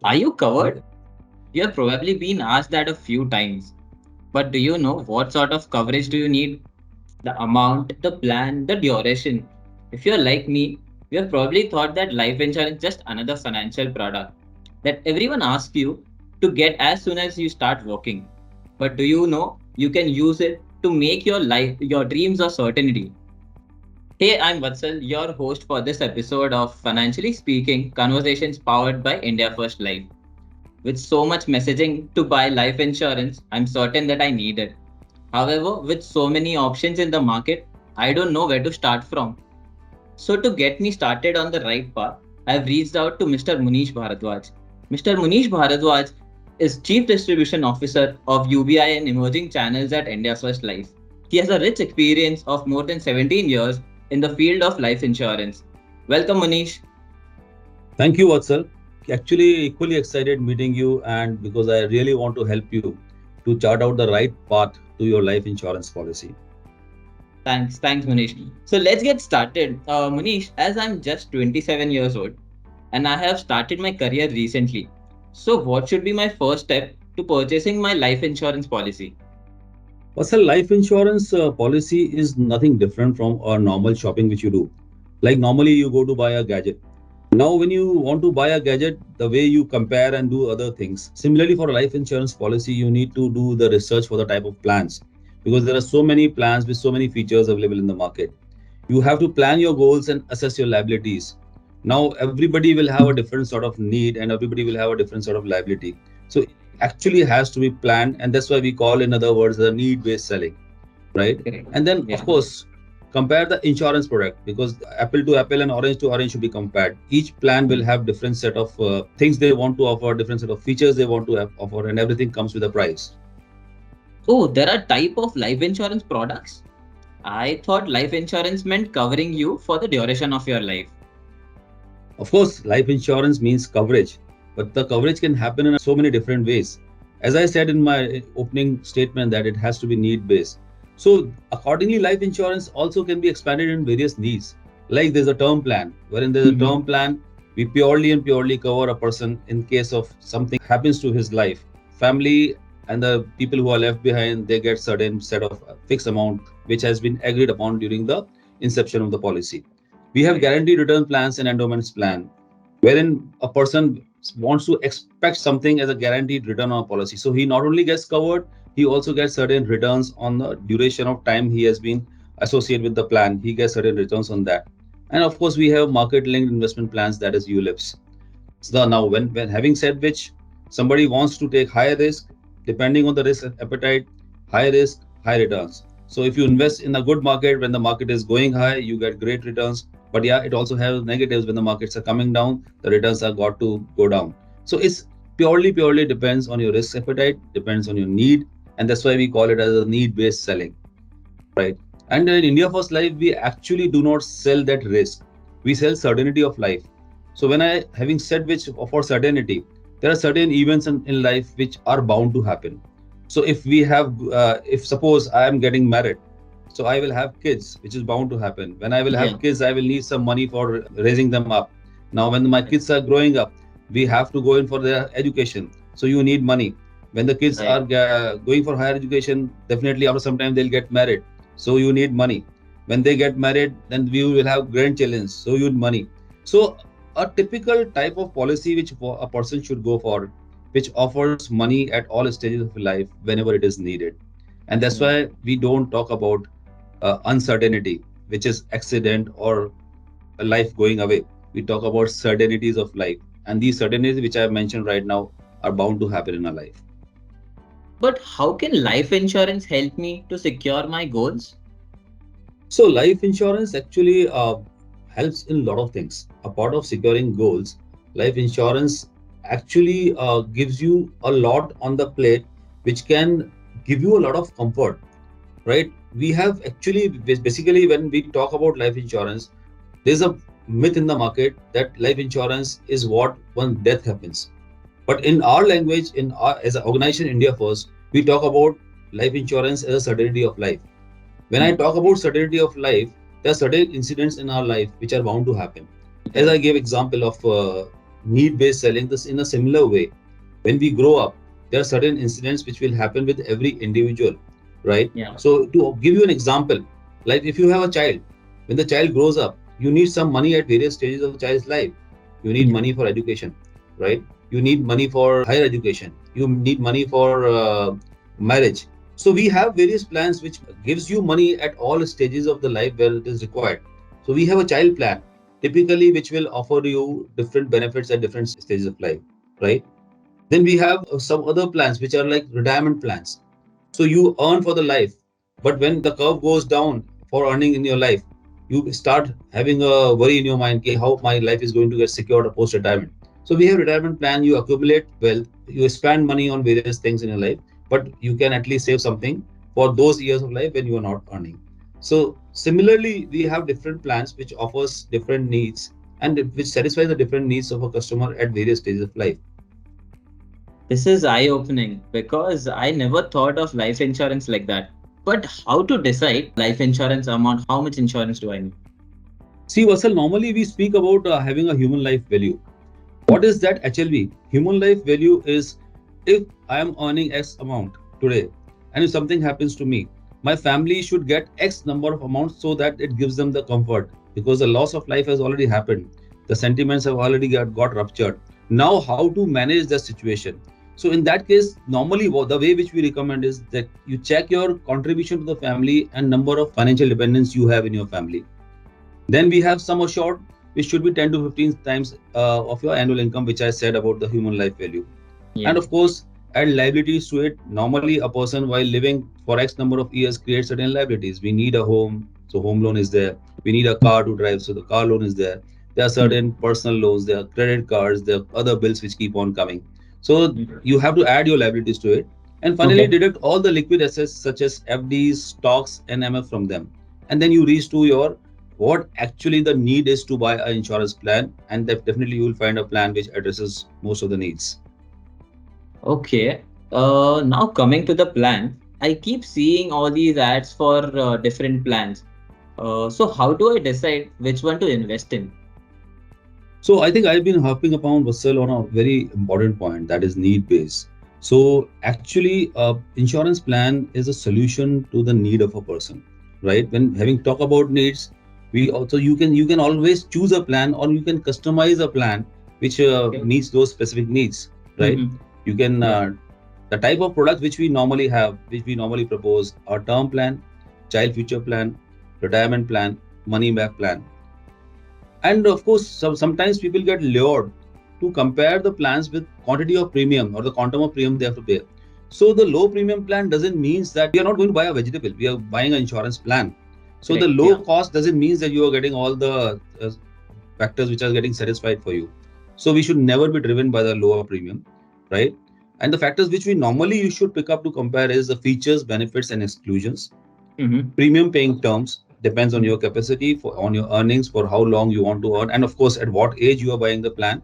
Are you covered? You have probably been asked that a few times. But do you know what sort of coverage do you need? The amount, the plan, the duration. If you're like me, you have probably thought that life insurance is just another financial product that everyone asks you to get as soon as you start working. But do you know you can use it to make your life, your dreams a certainty? Hey, I'm Vatsal, your host for this episode of Financially Speaking Conversations powered by India First Life. With so much messaging to buy life insurance, I'm certain that I need it. However, with so many options in the market, I don't know where to start from. So, to get me started on the right path, I've reached out to Mr. Munish Bhardwaj. Mr. Munish Bhardwaj is Chief Distribution Officer of UBI and Emerging Channels at IndiaFirst Life. He has a rich experience of more than 17 years in the field of life insurance. Welcome, Munish. Thank you, Vatsal. Actually, equally excited meeting you, and because I really want to help you to chart out the right path to your life insurance policy. Thanks, Munish. So let's get started. Munish, as I'm just 27 years old and I have started my career recently, so what should be my first step to purchasing my life insurance policy? Vatsal, life insurance policy is nothing different from a normal shopping which you do. Like normally, you go to buy a gadget. Now, when you want to buy a gadget, the way you compare and do other things. Similarly, for a life insurance policy, you need to do the research for the type of plans because there are so many plans with so many features available in the market. You have to plan your goals and assess your liabilities. Now everybody will have a different sort of need and everybody will have a different sort of liability, so it actually has to be planned, and that's why we call, in other words, the need based selling, right? Correct. And then Yeah. of course compare the insurance product, because apple to apple and orange to orange should be compared. Each plan will Hmm. have different set of things they want to offer, different set of features they want to offer, and everything comes with a price. Oh, there are type of life insurance products? I thought life insurance meant covering you for the duration of your life. Of course, life insurance means coverage, but the coverage can happen in so many different ways. As I said in my opening statement, that it has to be need based. So, accordingly, life insurance also can be expanded in various needs. Like there's a term plan, wherein there's a Mhm. term plan, we purely and purely cover a person in case of something happens to his life. Family and the people who are left behind, they get certain set of fixed amount which has been agreed upon during the inception of the policy. We have Right. guaranteed return plans and endowments plan, wherein a person wants to expect something as a guaranteed return on a policy. So he not only gets covered, he also gets certain returns on the duration of time he has been associated with the plan. He gets certain returns on that. And of course, we have market linked investment plans, that is ULIPs. So now, when having said which, somebody wants to take higher risk, depending on the risk appetite, high risk, high returns. So if you invest in a good market when the market is going high, you get great returns. But yeah, it also has negatives when the markets are coming down, the returns are got to go down. So it's purely depends on your risk appetite, depends on your need, and that's why we call it as a need-based selling, right? And in India First Life, we actually do not sell that risk. We sell certainty of life. So when I having said which for certainty, there are certain events in life which are bound to happen. So if suppose I am getting married, so I will have kids, which is bound to happen. When I will Yeah. have kids, I will need some money for raising them up. Now, when my kids are growing up, we have to go in for their education. So you need money. When the kids are Right. going for higher education, definitely after some time they'll get married. So you need money. When they get married, then we will have grandchildren. So you need money. So a typical type of policy which a person should go for, which offers money at all stages of life whenever it is needed. And that's Right. why we don't talk about uncertainty, which is accident or a life going away. We talk about certainties of life. And these certainties which I have mentioned right now are bound to happen in our life. But how can life insurance help me to secure my goals? So life insurance actually helps in a lot of things. A part of securing goals, life insurance actually gives you a lot on the plate, which can give you a lot of comfort, right? We have actually basically, when we talk about life insurance, there's a myth in the market that life insurance is what when death happens. But in our language, as an organization India First, we talk about life insurance as a certainty of life. When I Hmm. talk about certainty of life, there are certain incidents in our life which are bound to happen. As I Right. gave example of need-based selling this in a similar way. When we grow up, there are certain incidents which will happen with every individual, right? Yeah. So to give you an example, like if you have a child, when the child grows up, you need some money at various stages of the child's life. You need Yeah. money for education, right? You need money for higher education. You need money for marriage. So we have various plans which gives you money at all stages of the life where it is required. So we have a child plan typically which will offer you different benefits at different stages of life, right? Then we have some other plans which are like retirement plans. So you earn for the life, but when the curve goes down for earning in your life, you start having a worry in your mind ki how my life is going to get secured post retirement. So we have retirement plan. You accumulate wealth, you spend money on various things in your life, but you can at least save something for those years of life when you are not earning. So similarly, we have different plans which offers different needs and which satisfy the different needs of a customer at various stages of life. This is eye-opening because I never thought of life insurance like that. But how to decide life insurance amount? How much insurance do I need? See, Vassal, normally we speak about having a human life value. What is that HLV? Human life value is if I am earning X amount today and if something happens to me, my family should get X number of amounts so that it gives them the comfort because the loss of life has already happened. The sentiments have already got ruptured. Now, how to manage the situation? So, in that case, normally the way which we recommend is that you check your contribution to the family and number of financial dependents you have in your family. Then we have sum assured, which should be 10 to 15 times of your annual income, which I said about the human life value. And Yeah. of course, add liabilities to it. Normally, a person while living for X number of years creates certain liabilities. We need a home, so home loan is there. We need a car to drive, so the car loan is there. There are Yeah. certain personal loans, there are credit cards, there are other bills which keep on coming. So Yeah. you have to add your liabilities to it. And finally, Okay. deduct all the liquid assets such as FDs, stocks, and MF from them. And then you reach to your what actually the need is to buy an insurance plan, and that definitely you will find a plan which addresses most of the needs. Okay. Now coming to the plan, I keep seeing all these ads for different plans. So how do I decide which one to invest in? So I think I've been harping upon Vassal on a very important point that is need based. So actually, insurance plan is a solution to the need of a person, right? When having talk about needs, we also you can always choose a plan or you can customize a plan which Okay. meets those specific needs, right? Mm-hmm. You can Yeah. the type of products which we normally have, which we normally propose, are term plan, child future plan, retirement plan, money back plan. And of course, sometimes people get lured to compare the plans with quantity of premium or the quantum of premium they have to pay. So the low premium plan doesn't mean that we are not going to buy a vegetable. We are buying an insurance plan. So the Correct. low Yeah. cost doesn't mean that you are getting all the factors which are getting satisfied for you. So we should never be driven by the lower premium, right? And the factors which we normally you should pick up to compare is the features, benefits, and exclusions. Mm-hmm. Premium paying terms depends on your capacity for on your earnings for how long you want to earn, and of course at what age you are buying the plan,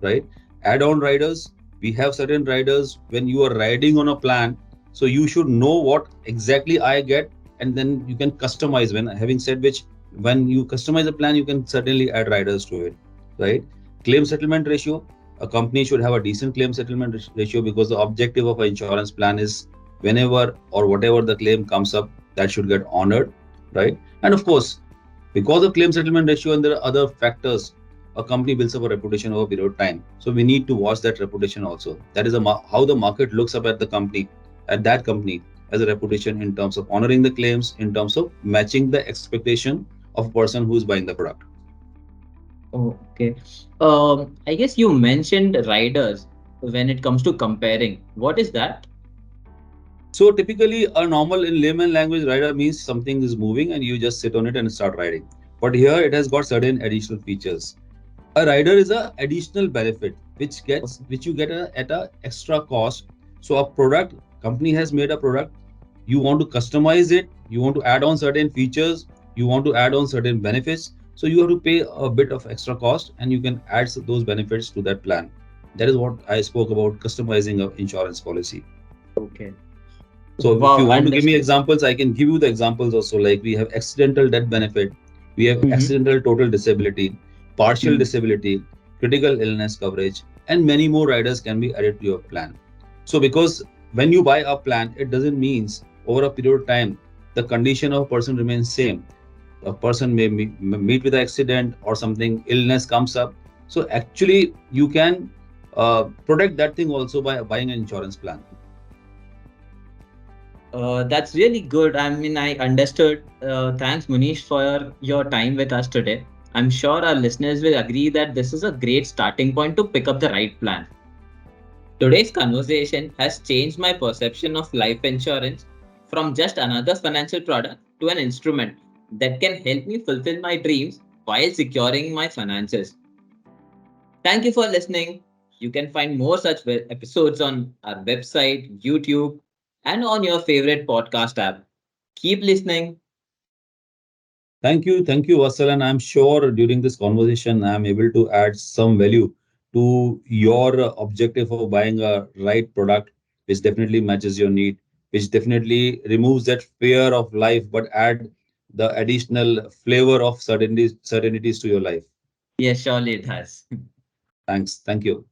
right? Add-on riders, we have certain riders when you are riding on a plan, so you should know what exactly I get, and then you can customize. When having said which, when you customize a plan, you can certainly add riders to it, right? Claim settlement ratio, a company should have a decent claim settlement ratio because the objective of an insurance plan is whenever or whatever the claim comes up, that should get honored, right? And of course, because of claim settlement ratio and there are other factors, a company builds up a reputation over a period of time. So we need to watch that reputation also. That is how the market looks up at the company, at that company as a reputation in terms of honoring the claims, in terms of matching the expectation of a person who is buying the product. Oh, okay. I guess you mentioned riders when it comes to comparing. What is that? So typically, a normal in layman language rider means something is moving and you just sit on it and start riding. But here it has got certain additional features. A rider is a additional benefit which you get at a extra cost. So a product company has made a product, you want to customize it, you want to add on certain features, you want to add on certain benefits. So you have to pay a bit of extra cost and you can add those benefits to that plan. That is what I spoke about customizing of insurance policy. Okay. So if you Wow, want to give me understood. examples, I can give you the examples also. Like we have accidental death benefit, we have Mm-hmm. accidental total disability, partial Mm-hmm. disability. critical illness coverage, and many more riders can be added to your plan. So, because when you buy a plan, it doesn't means over a period of time the condition of a person remains same. A person may meet with an accident or something, illness comes up. So actually, you can protect that thing also by buying an insurance plan. That's really good. I mean, I understood. Thanks, Munish, for your time with us today. I'm sure our listeners will agree that this is a great starting point to pick up the right plan. Today's conversation has changed my perception of life insurance from just another financial product to an instrument that can help me fulfill my dreams while securing my finances. Thank you for listening. You can find more such episodes on our website, YouTube, and on your favorite podcast app. Keep listening. Thank you, Vassal, and I'm sure during this conversation I'm able to add some value to your objective of buying a right product, which definitely matches your need, which definitely removes that fear of life, but add the additional flavor of certainties to your life. Yes, surely it has. Thanks. Thank you.